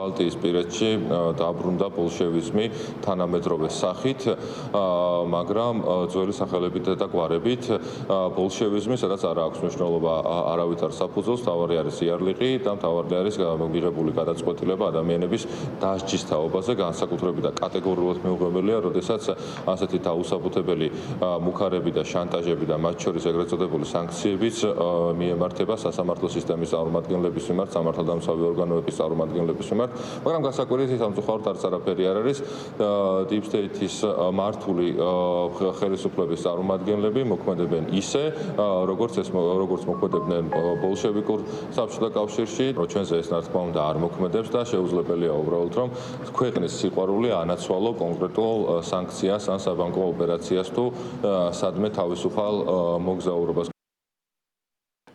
ბალტიისპირეთში დაბრუნდა ბოლშევიზმი თანამედროვე სახით, მაგრამ ძველი სახელებით და გვარებით ბოლშევიზმი, სადაც არ აქვს მნიშვნელობა არავითარ საფუძველს, მთავარი არის იარლიყი და მთავარი არის მიღებული გადაწყვეტილება ადამიანების დასჯის თაობაზე, განსაკუთრებით და კატეგორიულად მიუღებელია, როდესაც ასეთი დაუსაბუთებელი მუქარები და შანტაჟები და მათ შორის ეგრეთ წოდებული სანქციებიც მიემართება სასამართლო სისტემის წარმომადგენლების მიმართ, სამართალდამცავი ორგანოების წარმომადგენლების მიმართ. მაგრამ გასაკვირით სამწუხაროდ არც არაფერი არ არის Deep State-ის მართული ხელისუფლების წარმომადგენლები მოქმედებენ ისე, როგორც მოქმედებდნენ ბოლშევიკურ საბჭოთა კავშირში, რომ ჩვენზე ეს რა თქმა უნდა არ მოქმედებს და შეუძლებელია უბრალოდ რომ ქვეყნის სიყვარული ანაცვალო კონკრეტულ სანქციას ან საბანკო ოპერაციას თუ სადმე თავისუფალ მოგზაურობას.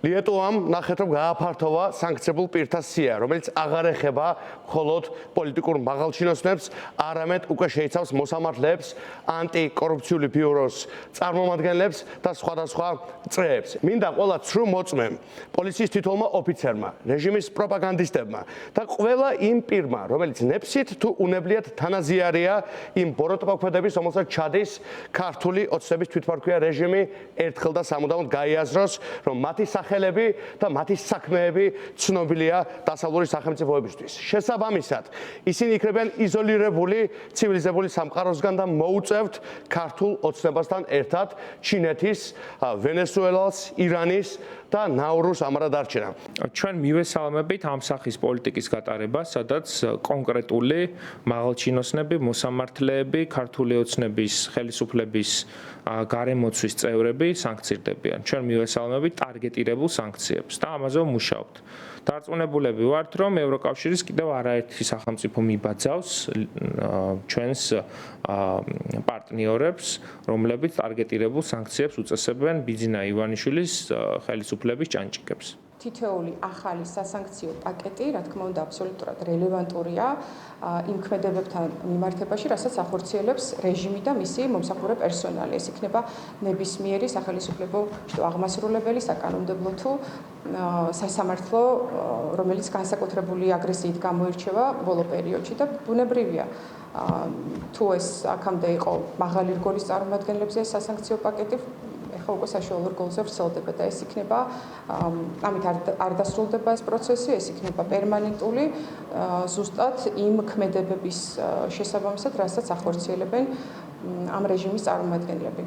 Lietuvām ნახეთ რომ გააფართოვა სანქციებულ პირთა სია, რომელიც აღარ ეხება მხოლოდ პოლიტიკურ მაღალჩინოსნებს, არამედ უკვე შეიცავს მოსამართლეებს, ანტიკორუფციული ბიუროს წარმომადგენლებს და სხვადასხვა წრეებს. მინდა ყველა ცრუ მოწმემ, პოლიციის თითოეულმა ოფიცერმა, რეჟიმის პროპაგანდისტებმა და ყველა იმ პირმა, რომელიც ნებსით თუ უნებლიეთ თანაზიარია იმ ბოროტმოქმედების, რომელსაც ჩადის ქართული ოცნების თვითმფარქვია რეჟიმი, ერთხელ და სამუდამოდ გაიაზროს, რომ მათი სახელები და მათი საქმეები ცნობილია დასავლური სახელმწიფოებისთვის. შესაბამისად, ისინი იქნებიან იზოლირებული ცივილიზებული სამყაროსგან და მოუწევთ ქართულ ოცნებასთან ერთად ჩინეთის, ვენესუელას, ირანის და ნაურუს ამარადარჩენა. ჩვენ მივესალმებით ამ სახის პოლიტიკის გატარებას, სადაც კონკრეტული მაღალჩინოსნები, მოსამართლეები, ქართული ოცნების ხელისუფლების გარემოცვის წევრები სანქცირდებიან. ჩვენ მივესალმებით ტარგეტირებულ სანქციებს და ამაზე ვმუშაობთ. დარწმუნებულები ვართ, რომ ევროკავშირის კიდევ არაერთი სახელმწიფო მიბაძავს ჩვენს პარტნიორებს, რომლებიც ტარგეტირებულ სანქციებს უწესებენ ბიძინა ივანიშვილის ხელისუფლების ჭანჭიკებს. თითოეული ახალი სასანქციო პაკეტი, რა თქმა უნდა, აბსოლუტურად რელევანტურია იმ ქმედებებთან მიმართებაში, რასაც ახორციელებს რეჟიმი და მისი მომსახურე პერსონალი. ეს იქნება ნებისმიერი სახელისუფლებო აღმასრულებელი, საკანონმდებლო თუ სასამართლო, რომელიც განსაკუთრებული აგრესიით გამოირჩევა ბოლო პერიოდში და ბუნებრივია. თუ ეს აქამდე იყო მაღალი რგოლის წარმომადგენლებზე სასანქციო პაკეტი, ეხლა უკვე საშუალო რგოლზე ვრცელდება და ეს იქნება ამით არ დასრულდება ეს პროცესი, ეს იქნება პერმანენტული ზუსტად იმ ქმედებების შესაბამისად, რასაც ახორციელებენ ამ რეჟიმის წარმომადგენლები.